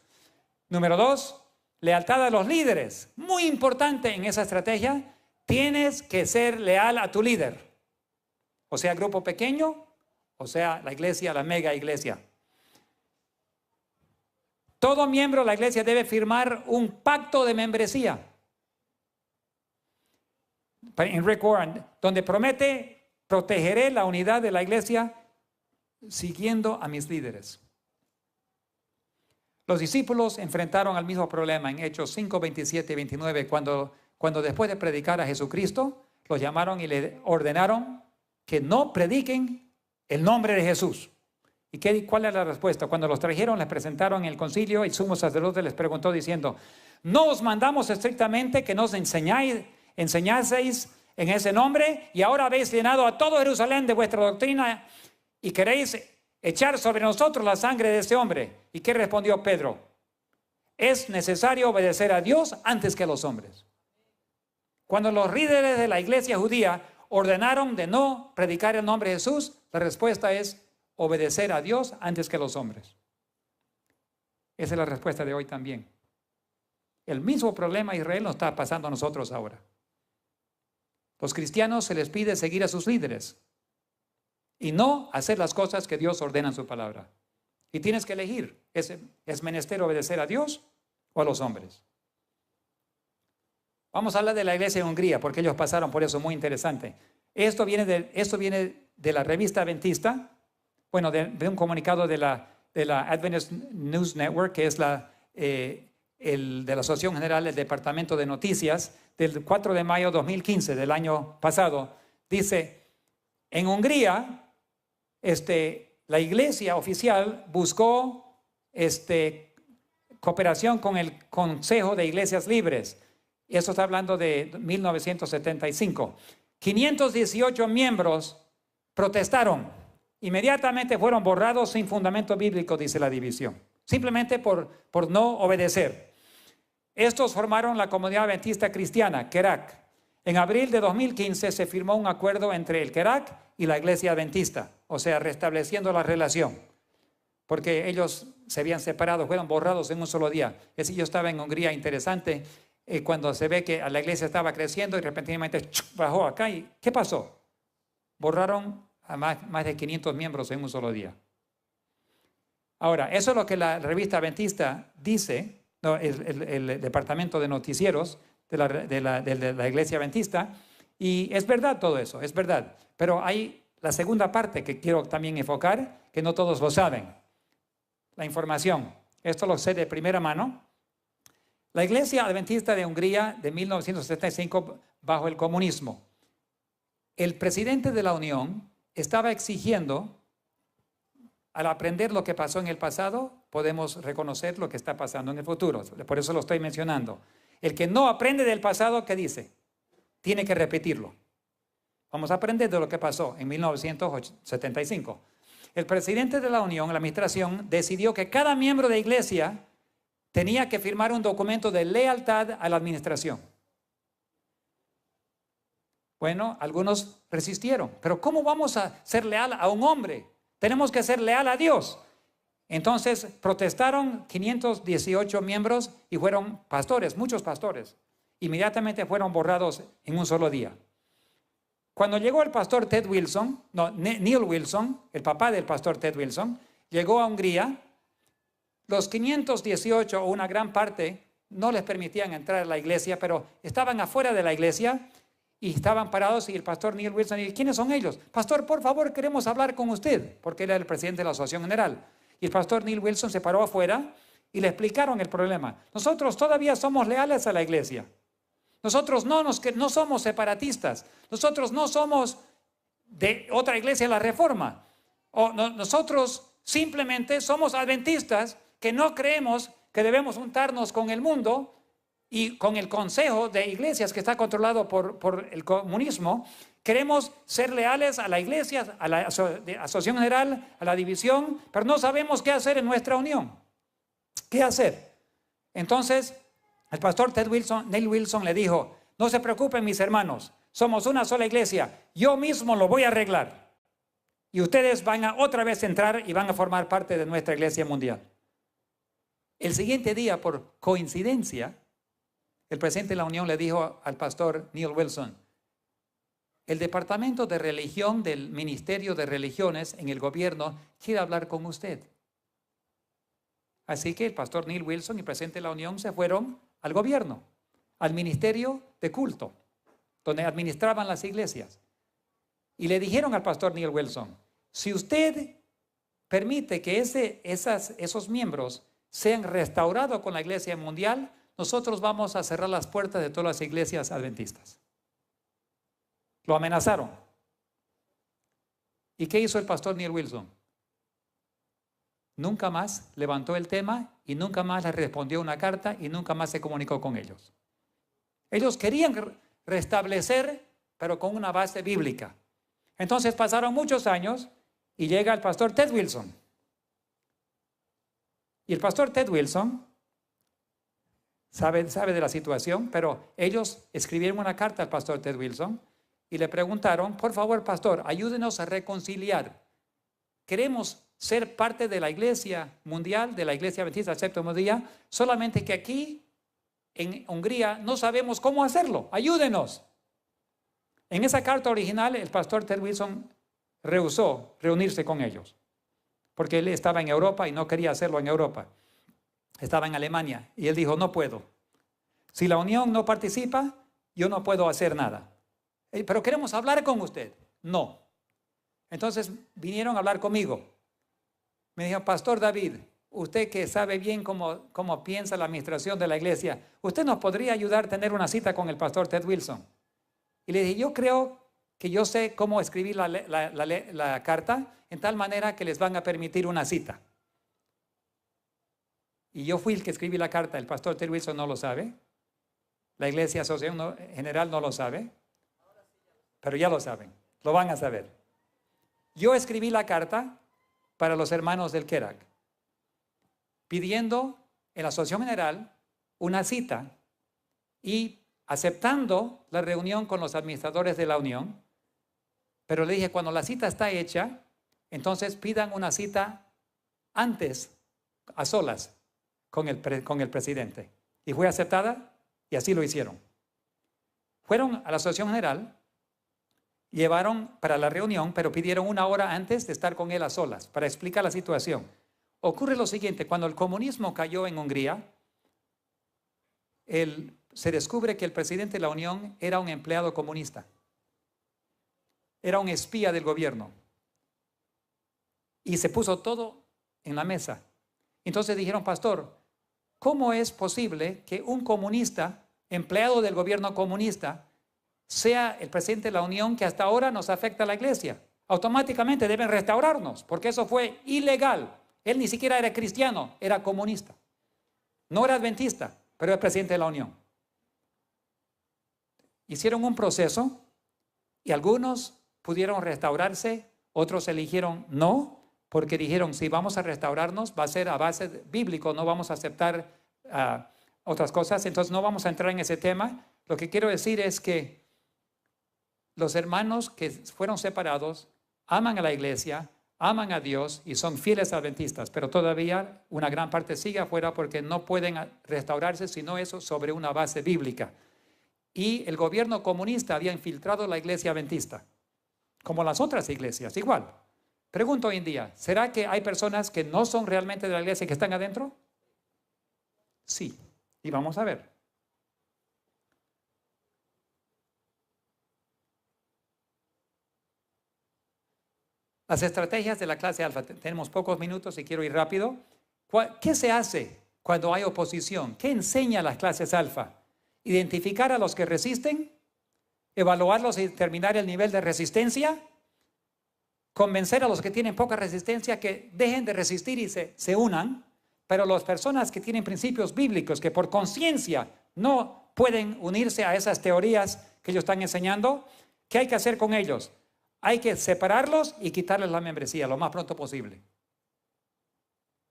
Speaker 1: Número 2, lealtad a los líderes. Muy importante en esa estrategia. Tienes que ser leal a tu líder. O sea, grupo pequeño, o sea, la iglesia, la mega iglesia. Todo miembro de la iglesia debe firmar un pacto de membresía. En Rick Warren, donde promete: protegeré la unidad de la iglesia siguiendo a mis líderes. Los discípulos enfrentaron al mismo problema en Hechos 5, 27 y 29, cuando después de predicar a Jesucristo, los llamaron y le ordenaron que no prediquen el nombre de Jesús. ¿Y cuál es la respuesta? Cuando los trajeron, les presentaron en el concilio, el sumo sacerdote les preguntó diciendo: no os mandamos estrictamente que nos enseñaseis en ese nombre, y ahora habéis llenado a todo Jerusalén de vuestra doctrina y queréis echar sobre nosotros la sangre de este hombre. ¿Y qué respondió Pedro? Es necesario obedecer a Dios antes que a los hombres. Cuando los líderes de la iglesia judía ordenaron de no predicar el nombre de Jesús, la respuesta es obedecer a Dios antes que a los hombres. Esa es la respuesta de hoy también. El mismo problema Israel nos está pasando a nosotros ahora. Los cristianos se les pide seguir a sus líderes y no hacer las cosas que Dios ordena en su palabra. Y tienes que elegir, ¿es menester obedecer a Dios o a los hombres? Vamos a hablar de la iglesia de Hungría, porque ellos pasaron por eso, muy interesante. Esto viene de la revista Adventista, bueno, de un comunicado de la Adventist News Network, que es de la Asociación General del Departamento de Noticias, del 4 de mayo de 2015, del año pasado. Dice: en Hungría, la iglesia oficial buscó cooperación con el Consejo de Iglesias Libres. Eso está hablando de 1975. 518 miembros protestaron. Inmediatamente fueron borrados sin fundamento bíblico, dice la división. Simplemente por no obedecer. Estos formaron la comunidad adventista cristiana, Kerak. En abril de 2015 se firmó un acuerdo entre el Kerak y la iglesia adventista, o sea, restableciendo la relación, porque ellos se habían separado, fueron borrados en un solo día. Es decir, yo estaba en Hungría, interesante, cuando se ve que la iglesia estaba creciendo y repentinamente bajó acá. ¿Y qué pasó? Borraron a más de 500 miembros en un solo día. Ahora, eso es lo que la revista adventista dice, no, el departamento de noticieros de la iglesia adventista, y es verdad todo eso, es verdad. Pero hay la segunda parte que quiero también enfocar, que no todos lo saben. La información. Esto lo sé de primera mano. La iglesia adventista de Hungría de 1975, bajo el comunismo, el presidente de la Unión estaba exigiendo, al aprender lo que pasó en el pasado, podemos reconocer lo que está pasando en el futuro. Por eso lo estoy mencionando. El que no aprende del pasado, ¿qué dice? Tiene que repetirlo. Vamos a aprender de lo que pasó en 1975. El presidente de la Unión, la administración, decidió que cada miembro de iglesia tenía que firmar un documento de lealtad a la administración. Bueno, algunos resistieron. Pero ¿cómo vamos a ser leal a un hombre? Tenemos que ser leal a Dios. Entonces protestaron 518 miembros y fueron pastores, muchos pastores. Inmediatamente fueron borrados en un solo día. Cuando llegó el pastor Neil Wilson, el papá del pastor Ted Wilson, llegó a Hungría. Los 518, o una gran parte, no les permitían entrar a la iglesia, pero estaban afuera de la iglesia y estaban parados, y el pastor Neil Wilson dijo: ¿quiénes son ellos? Pastor, por favor, queremos hablar con usted, porque él era el presidente de la Asociación General. Y el pastor Neil Wilson se paró afuera y le explicaron el problema. Nosotros todavía somos leales a la iglesia. Nosotros no somos separatistas. Nosotros no somos de otra iglesia, la Reforma. Nosotros simplemente somos adventistas que no creemos que debemos juntarnos con el mundo y con el consejo de iglesias que está controlado por el comunismo. Queremos ser leales a la iglesia, a la Asociación General, a la división, pero no sabemos qué hacer en nuestra unión. ¿Qué hacer? Entonces, el pastor Neil Wilson le dijo: no se preocupen, mis hermanos, somos una sola iglesia, yo mismo lo voy a arreglar. Y ustedes van a otra vez entrar y van a formar parte de nuestra iglesia mundial. El siguiente día, por coincidencia, el presidente de la Unión le dijo al pastor Neil Wilson: el departamento de religión del Ministerio de Religiones en el gobierno quiere hablar con usted. Así que el pastor Neil Wilson y el presidente de la Unión se fueron al gobierno, al Ministerio de Culto, donde administraban las iglesias. Y le dijeron al pastor Neil Wilson: si usted permite que esos miembros sean restaurados con la iglesia mundial, nosotros vamos a cerrar las puertas de todas las iglesias adventistas. Lo amenazaron. ¿Y qué hizo el pastor Neil Wilson? Nunca más levantó el tema y nunca más les respondió una carta y nunca más se comunicó con ellos. Ellos querían restablecer, pero con una base bíblica. Entonces pasaron muchos años y llega el pastor Ted Wilson. Y el pastor Ted Wilson sabe de la situación, pero ellos escribieron una carta al pastor Ted Wilson y le preguntaron, por favor, pastor, ayúdenos a reconciliar. Queremos ser parte de la iglesia mundial, de la iglesia adventista del séptimo día, solamente que aquí en Hungría no sabemos cómo hacerlo. Ayúdenos. En esa carta original, el pastor Ted Wilson rehusó reunirse con ellos, porque él estaba en Europa y no quería hacerlo en Europa. Estaba en Alemania y él dijo, no puedo. Si la unión no participa, yo no puedo hacer nada. Pero queremos hablar con usted. No. Entonces vinieron a hablar conmigo. Me dijo, pastor David, usted que sabe bien cómo piensa la administración de la iglesia, ¿usted nos podría ayudar a tener una cita con el pastor Ted Wilson? Y le dije, yo creo que yo sé cómo escribir la carta en tal manera que les van a permitir una cita. Y yo fui el que escribí la carta, el pastor Ted Wilson no lo sabe, la iglesia asociación general no lo sabe, pero ya lo saben, lo van a saber. Yo escribí la carta para los hermanos del Kerak, pidiendo en la asociación general una cita y aceptando la reunión con los administradores de la unión, pero le dije, cuando la cita está hecha, entonces pidan una cita antes, a solas, con el presidente. Y fue aceptada y así lo hicieron. Fueron a la asociación general, llevaron para la reunión, pero pidieron una hora antes de estar con él a solas para explicar la situación. Ocurre lo siguiente, cuando el comunismo cayó en Hungría, se descubre que el presidente de la Unión era un empleado comunista. Era un espía del gobierno. Y se puso todo en la mesa. Entonces dijeron, pastor, ¿cómo es posible que un comunista, empleado del gobierno comunista, sea el presidente de la Unión que hasta ahora nos afecta a la iglesia? Automáticamente deben restaurarnos, porque eso fue ilegal. Él ni siquiera era cristiano, era comunista. No era adventista, pero era presidente de la Unión. Hicieron un proceso y algunos pudieron restaurarse, otros eligieron no, porque dijeron, si vamos a restaurarnos, va a ser a base bíblico, no vamos a aceptar otras cosas, entonces no vamos a entrar en ese tema. Lo que quiero decir es que los hermanos que fueron separados aman a la iglesia, aman a Dios y son fieles adventistas, pero todavía una gran parte sigue afuera porque no pueden restaurarse sino eso sobre una base bíblica. Y el gobierno comunista había infiltrado la iglesia adventista, como las otras iglesias, igual. Pregunto hoy en día, ¿será que hay personas que no son realmente de la iglesia que están adentro? Sí, y vamos a ver. Las estrategias de la clase alfa, tenemos pocos minutos y quiero ir rápido. ¿Qué se hace cuando hay oposición? ¿Qué enseña las clases alfa? Identificar a los que resisten, evaluarlos y determinar el nivel de resistencia, convencer a los que tienen poca resistencia que dejen de resistir y se unan, pero las personas que tienen principios bíblicos, que por conciencia no pueden unirse a esas teorías que ellos están enseñando, ¿qué hay que hacer con ellos? Hay que separarlos y quitarles la membresía lo más pronto posible.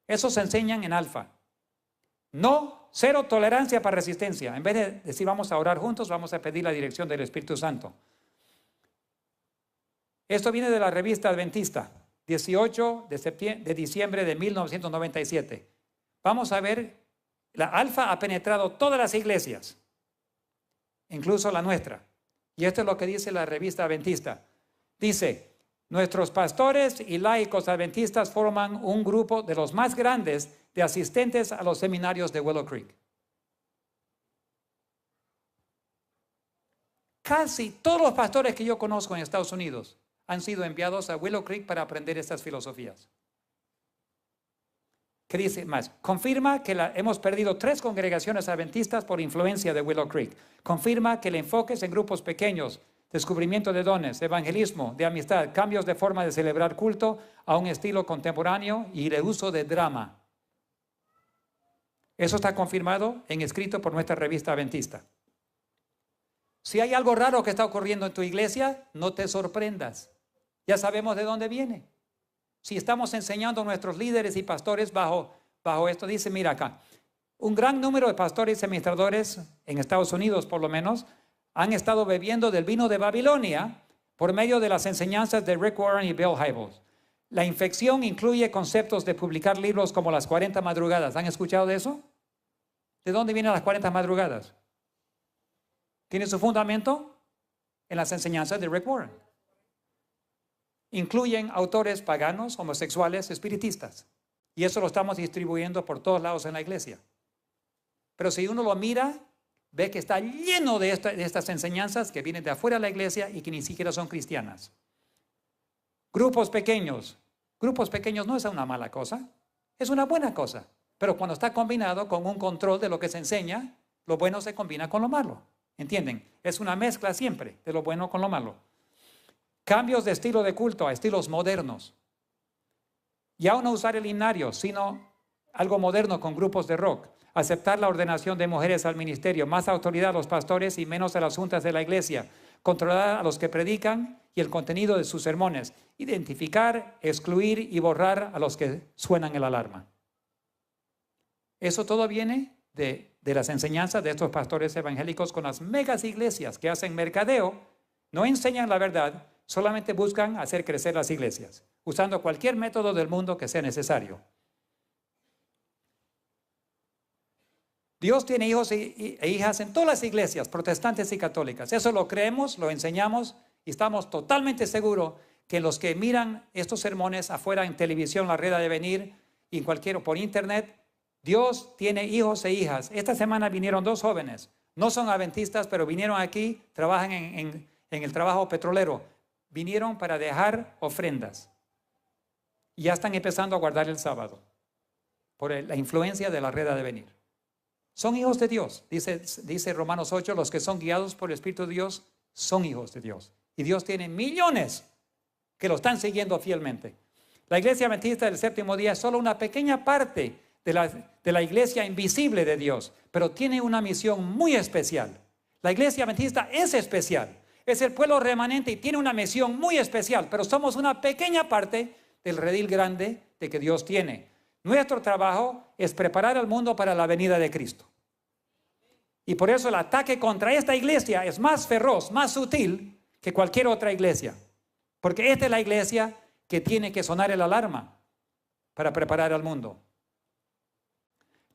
Speaker 1: Eso se enseñan en alfa. No, cero tolerancia para resistencia. En vez de decir vamos a orar juntos, vamos a pedir la dirección del Espíritu Santo. Esto viene de la revista Adventista, 18 de diciembre de 1997. Vamos a ver, la alfa ha penetrado todas las iglesias, incluso la nuestra. Y esto es lo que dice la revista Adventista. Dice, nuestros pastores y laicos adventistas forman un grupo de los más grandes de asistentes a los seminarios de Willow Creek. Casi todos los pastores que yo conozco en Estados Unidos han sido enviados a Willow Creek para aprender estas filosofías. ¿Qué dice más? Confirma que hemos perdido 3 congregaciones adventistas por influencia de Willow Creek. Confirma que el enfoque es en grupos pequeños descubrimiento de dones, evangelismo, de amistad, cambios de forma de celebrar culto a un estilo contemporáneo y el uso de drama. Eso está confirmado en escrito por nuestra revista Adventista. Si hay algo raro que está ocurriendo en tu iglesia, no te sorprendas. Ya sabemos de dónde viene. Si estamos enseñando a nuestros líderes y pastores bajo esto, dice, mira acá, un gran número de pastores y administradores en Estados Unidos por lo menos han estado bebiendo del vino de Babilonia por medio de las enseñanzas de Rick Warren y Bill Hybels. La infección incluye conceptos de publicar libros como las 40 madrugadas. ¿Han escuchado de eso? ¿De dónde vienen las 40 madrugadas? ¿Tiene su fundamento? En las enseñanzas de Rick Warren. Incluyen autores paganos, homosexuales, espiritistas. Y eso lo estamos distribuyendo por todos lados en la iglesia. Pero si uno lo mira, ve que está lleno de estas enseñanzas que vienen de afuera de la iglesia y que ni siquiera son cristianas. Grupos pequeños no es una mala cosa, es una buena cosa. Pero cuando está combinado con un control de lo que se enseña, lo bueno se combina con lo malo. ¿Entienden? Es una mezcla siempre de lo bueno con lo malo. Cambios de estilo de culto a estilos modernos. Ya no usar el himnario, sino algo moderno con grupos de rock. Aceptar la ordenación de mujeres al ministerio, más autoridad a los pastores y menos a las juntas de la iglesia. Controlar a los que predican y el contenido de sus sermones. Identificar, excluir y borrar a los que suenan el alarma. Eso todo viene de las enseñanzas de estos pastores evangélicos con las megas iglesias que hacen mercadeo, no enseñan la verdad, solamente buscan hacer crecer las iglesias, usando cualquier método del mundo que sea necesario. Dios tiene hijos e hijas en todas las iglesias, protestantes y católicas. Eso lo creemos, lo enseñamos y estamos totalmente seguros que los que miran estos sermones afuera en televisión, la red de venir y por internet, Dios tiene hijos e hijas. Esta semana vinieron 2 jóvenes, no son adventistas, pero vinieron aquí, trabajan en el trabajo petrolero. Vinieron para dejar ofrendas. Y ya están empezando a guardar el sábado por la influencia de la red de venir. Son hijos de Dios. Dice Romanos 8, los que son guiados por el Espíritu de Dios son hijos de Dios. Y Dios tiene millones que lo están siguiendo fielmente. La iglesia adventista del séptimo día es solo una pequeña parte de la iglesia invisible de Dios, pero tiene una misión muy especial. La iglesia adventista es especial, es el pueblo remanente y tiene una misión muy especial, pero somos una pequeña parte del redil grande de que Dios tiene. Nuestro trabajo es preparar al mundo para la venida de Cristo. Y por eso el ataque contra esta iglesia es más feroz, más sutil que cualquier otra iglesia, porque esta es la iglesia que tiene que sonar el alarma para preparar al mundo.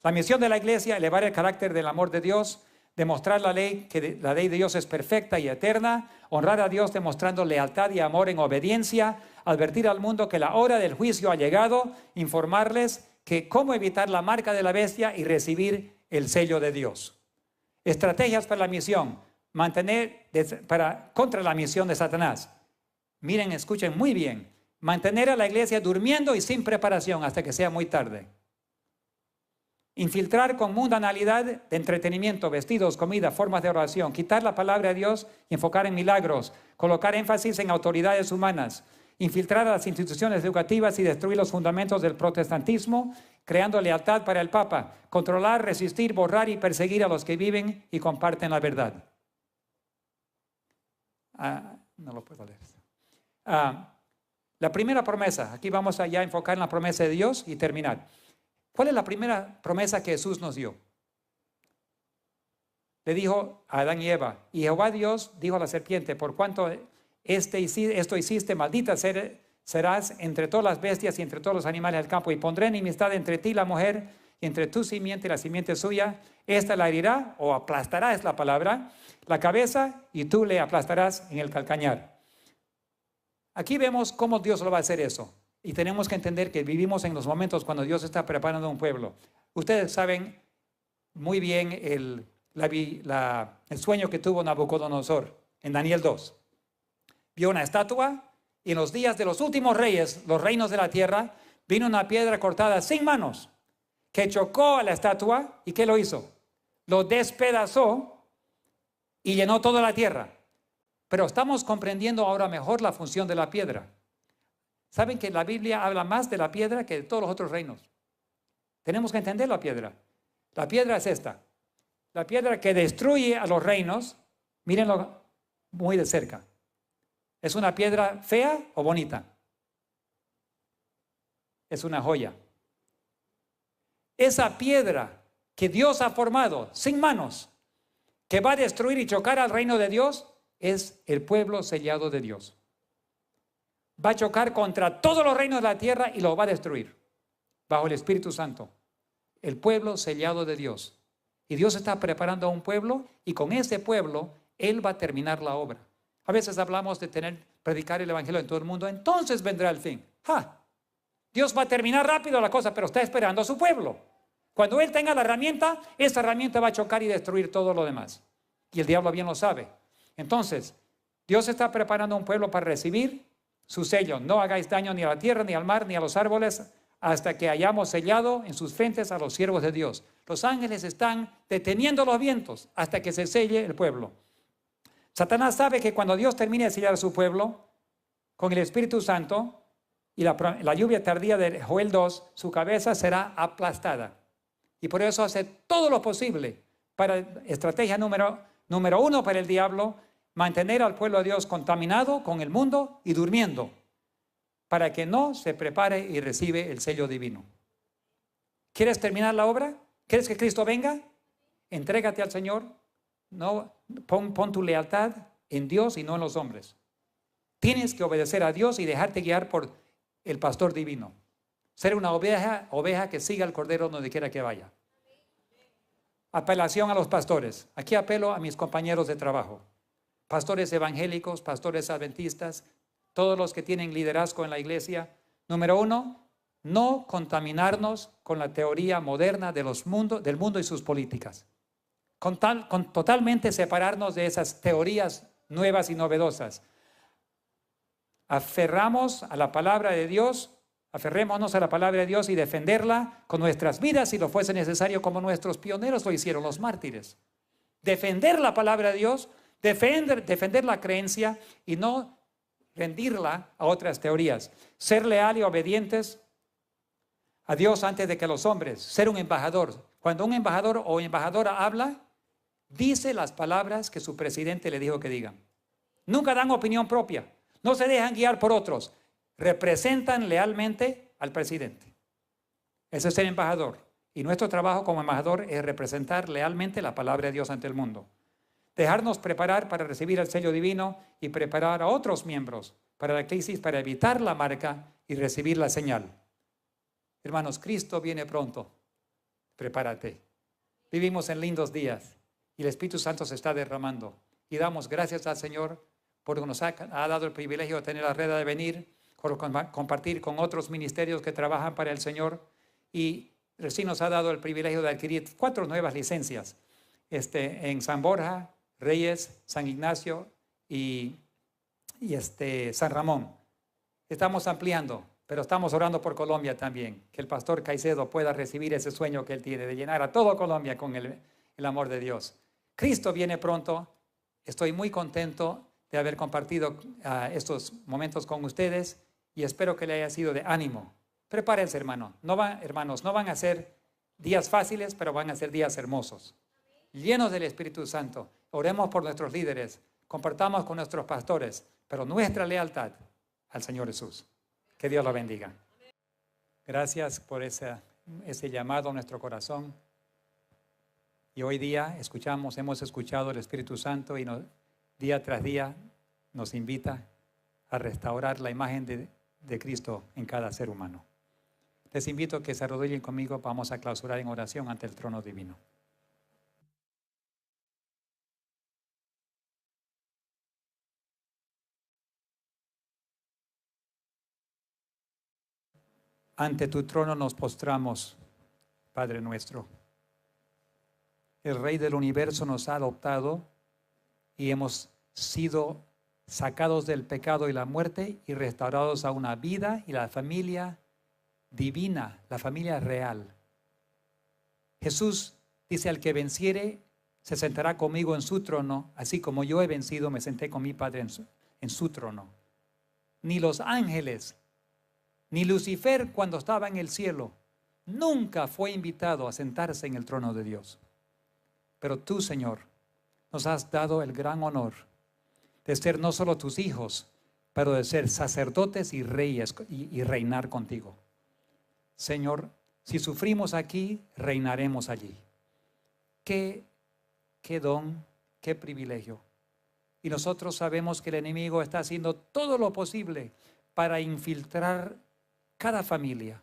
Speaker 1: La misión de la iglesia, elevar el carácter del amor de Dios, demostrar la ley, que la ley de Dios es perfecta y eterna, honrar a Dios demostrando lealtad y amor en obediencia, advertir al mundo que la hora del juicio ha llegado, informarles que cómo evitar la marca de la bestia y recibir el sello de Dios. Estrategias para la misión, contra la misión de Satanás. Miren, escuchen muy bien, mantener a la iglesia durmiendo y sin preparación hasta que sea muy tarde. Infiltrar con mundanalidad de entretenimiento, vestidos, comida, formas de oración, quitar la palabra de Dios y enfocar en milagros, colocar énfasis en autoridades humanas, infiltrar a las instituciones educativas y destruir los fundamentos del protestantismo, creando lealtad para el Papa, controlar, resistir, borrar y perseguir a los que viven y comparten la verdad. No lo puedo leer. La primera promesa, aquí vamos a ya enfocar en la promesa de Dios y terminar. ¿Cuál es la primera promesa que Jesús nos dio? Le dijo a Adán y Eva, y Jehová Dios dijo a la serpiente, por cuanto esto hiciste, maldita serás entre todas las bestias y entre todos los animales del campo, y pondré enemistad entre ti y la mujer, y entre tu simiente y la simiente suya, esta la herirá, o aplastará es la palabra, la cabeza, y tú le aplastarás en el calcañar. Aquí vemos cómo Dios lo va a hacer eso. Y tenemos que entender que vivimos en los momentos cuando Dios está preparando un pueblo. Ustedes saben muy bien el sueño que tuvo Nabucodonosor en Daniel 2. Vio una estatua y en los días de los últimos reyes, los reinos de la tierra, vino una piedra cortada sin manos que chocó a la estatua y ¿qué lo hizo? Lo despedazó y llenó toda la tierra. Pero estamos comprendiendo ahora mejor la función de la piedra. Saben que la Biblia habla más de la piedra que de todos los otros reinos. Tenemos que entender la piedra. La piedra es esta. La piedra que destruye a los reinos, mírenlo muy de cerca. ¿Es una piedra fea o bonita? Es una joya. Esa piedra que Dios ha formado sin manos, que va a destruir y chocar al reino de Dios, es el pueblo sellado de Dios. Va a chocar contra todos los reinos de la tierra y los va a destruir bajo el Espíritu Santo. El pueblo sellado de Dios. Y Dios está preparando a un pueblo y con ese pueblo Él va a terminar la obra. A veces hablamos de predicar el evangelio en todo el mundo, entonces vendrá el fin. ¡Ja! Dios va a terminar rápido la cosa, pero está esperando a su pueblo. Cuando Él tenga la herramienta, esa herramienta va a chocar y destruir todo lo demás. Y el diablo bien lo sabe. Entonces, Dios está preparando a un pueblo para recibir su sello. No hagáis daño ni a la tierra, ni al mar, ni a los árboles, hasta que hayamos sellado en sus frentes a los siervos de Dios. Los ángeles están deteniendo los vientos hasta que se selle el pueblo. Satanás sabe que cuando Dios termine de sellar a su pueblo, con el Espíritu Santo y la lluvia tardía de Joel 2, su cabeza será aplastada. Y por eso hace todo lo posible para, estrategia número 1 para el diablo, mantener al pueblo de Dios contaminado con el mundo y durmiendo, para que no se prepare y recibe el sello divino. ¿Quieres terminar la obra? ¿Quieres que Cristo venga? Entrégate al Señor. No, pon tu lealtad en Dios y no en los hombres. Tienes que obedecer a Dios y dejarte guiar por el pastor divino. Ser una oveja que siga al cordero donde quiera que vaya. Apelación a los pastores. Aquí apelo a mis compañeros de trabajo. Pastores evangélicos, pastores adventistas, todos los que tienen liderazgo en la iglesia. Número 1, no contaminarnos con la teoría moderna del mundo y sus políticas. Totalmente separarnos de esas teorías nuevas y novedosas. Aferrémonos a la palabra de Dios y defenderla con nuestras vidas si lo fuese necesario, como nuestros pioneros lo hicieron, los mártires. Defender la palabra de Dios, defender la creencia y no rendirla a otras teorías. Ser leal y obedientes a Dios antes de que los hombres. Ser un embajador. Cuando un embajador o embajadora habla, dice las palabras que su presidente le dijo que digan. Nunca dan opinión propia. No se dejan guiar por otros. Representan lealmente al presidente. Ese es el embajador. Y nuestro trabajo como embajador es representar lealmente la palabra de Dios ante el mundo. Dejarnos preparar para recibir el sello divino y preparar a otros miembros para la crisis, para evitar la marca y recibir la señal. Hermanos, Cristo viene pronto. Prepárate. Vivimos en lindos días y el Espíritu Santo se está derramando. Y damos gracias al Señor porque nos ha dado el privilegio de tener la red de venir, compartir con otros ministerios que trabajan para el Señor, y recién nos ha dado el privilegio de adquirir 4 nuevas licencias en San Borja, Reyes, San Ignacio y San Ramón. Estamos ampliando, pero estamos orando por Colombia también, que el pastor Caicedo pueda recibir ese sueño que él tiene de llenar a todo Colombia con el amor de Dios. Cristo viene pronto. Estoy muy contento de haber compartido estos momentos con ustedes y espero que le haya sido de ánimo. Prepárense, hermanos, no van a ser días fáciles, pero van a ser días hermosos, llenos del Espíritu Santo. Oremos por nuestros líderes, compartamos con nuestros pastores, pero nuestra lealtad al Señor Jesús. Que Dios lo bendiga. Gracias por ese llamado a nuestro corazón. Y hoy día hemos escuchado el Espíritu Santo y día tras día nos invita a restaurar la imagen de Cristo en cada ser humano. Les invito a que se arrodillen conmigo. Vamos a clausurar en oración ante el trono divino. Ante tu trono nos postramos, Padre nuestro. El Rey del universo nos ha adoptado y hemos sido sacados del pecado y la muerte y restaurados a una vida y la familia divina, la familia real. Jesús dice: al que venciere, se sentará conmigo en su trono, así como yo he vencido, me senté con mi Padre en su trono. Ni los ángeles, ni Lucifer cuando estaba en el cielo, nunca fue invitado a sentarse en el trono de Dios. Pero tú, Señor, nos has dado el gran honor de ser no solo tus hijos, pero de ser sacerdotes y reyes y reinar contigo. Señor, si sufrimos aquí, reinaremos allí. Qué don, qué privilegio. Y nosotros sabemos que el enemigo está haciendo todo lo posible para infiltrar cada familia,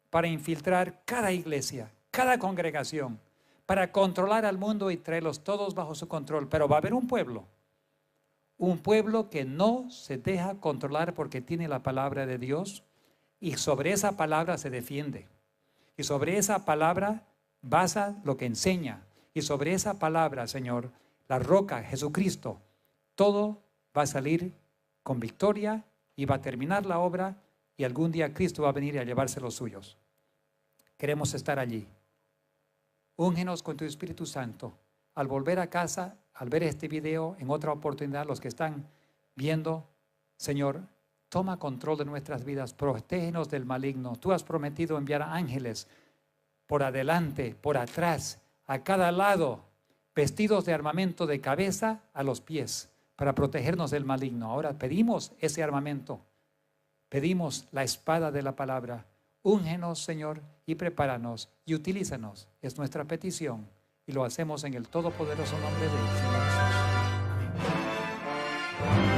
Speaker 1: para infiltrar cada iglesia, cada congregación, para controlar al mundo y traerlos todos bajo su control. Pero va a haber un pueblo que no se deja controlar porque tiene la palabra de Dios y sobre esa palabra se defiende. Y sobre esa palabra basa lo que enseña. Y sobre esa palabra, Señor, la roca, Jesucristo, todo va a salir con victoria y va a terminar la obra y algún día Cristo va a venir a llevarse los suyos. Queremos estar allí. Úngenos con tu Espíritu Santo. Al volver a casa, al ver este video, en otra oportunidad, los que están viendo, Señor, toma control de nuestras vidas, protégenos del maligno. Tú has prometido enviar ángeles por adelante, por atrás, a cada lado, vestidos de armamento de cabeza a los pies, para protegernos del maligno. Ahora pedimos ese armamento, pedimos la espada de la palabra. Úngenos, Señor, y prepáranos y utilízanos. Es nuestra petición y lo hacemos en el todopoderoso nombre de Jesús. Amén.